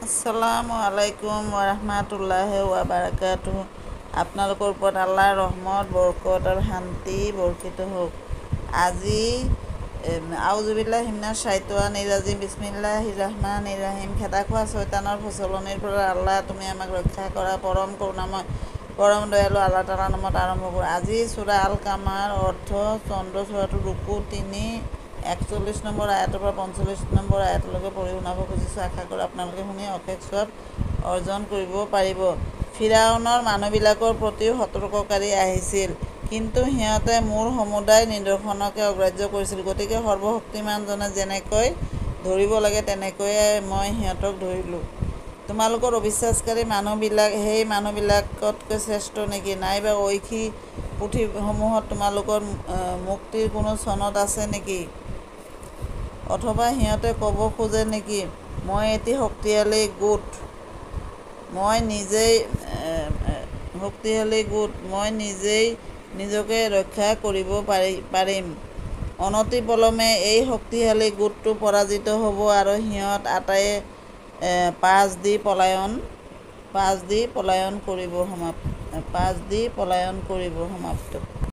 আসসালামু আলাইকুম ওৰহমাতুল্লাহি ওয়াবাৰাকাতুহু। আপোনালোকৰ ওপৰত আল্লাহৰ ৰহমত বৰকত আৰু শান্তি বৰ্ষিত হওক। আজি আউজুবিল্লাহি মিনাশ শাইতানিৰ ৰাজিম বিসমিল্লাহিৰ ৰহমানিৰ ৰহিম। খেদা খোৱা শয়তানৰ প্ৰচলনিৰ পৰা আল্লাহ তুমি আমাক ৰক্ষা কৰা। পৰম কৰোণাময় পৰম দয়ালু আল্লাহ তাআলাৰ নামত আৰম্ভ কৰোঁ। আজি সূৰা আল কামাৰ অৰ্থ চন্দ্ৰ সূৰাটোৰ ৰুকু 3:41 নম্বৰ আয়াতৰ পৰা 45 নম্বৰ আয়াতলৈকে পঢ়ি শুনাব খুজিছোঁ। আশা কৰোঁ আপোনালোকে শুনি অশেষ সওৱাব অৰ্জন কৰিব পাৰিব। ফিৰাউনৰ মানুহবিলাকৰ প্ৰতিও সতৰ্ককাৰী আহিছিল, কিন্তু সিহঁতে মোৰ সমুদায় নিদৰ্শনকে অগ্ৰাহ্য কৰিছিল। গতিকে সৰ্বশক্তিমানজনে যেনেকৈ ধৰিব লাগে তেনেকৈয়ে মই সিহঁতক ধৰিলোঁ। তোমালোকৰ অবিশ্বাসকাৰী মানুহবিলাক সেই মানুহবিলাকতকৈ শ্ৰেষ্ঠ নেকি? নাইবা ঐশী পুথিসমূহত তোমালোকৰ মুক্তিৰ কোনো চনদ আছে নেকি? অথবা সিহঁতে ক'ব খোজে নেকি, মই এটি শক্তিশালী গোট, মই নিজেই নিজকে ৰক্ষা কৰিব পাৰিম। অনতিপলমে এই শক্তিশালী গোটটো পৰাজিত হ'ব আৰু সিহঁত আটায়ে পাছ দি পলায়ন কৰিব সমাপ্ত।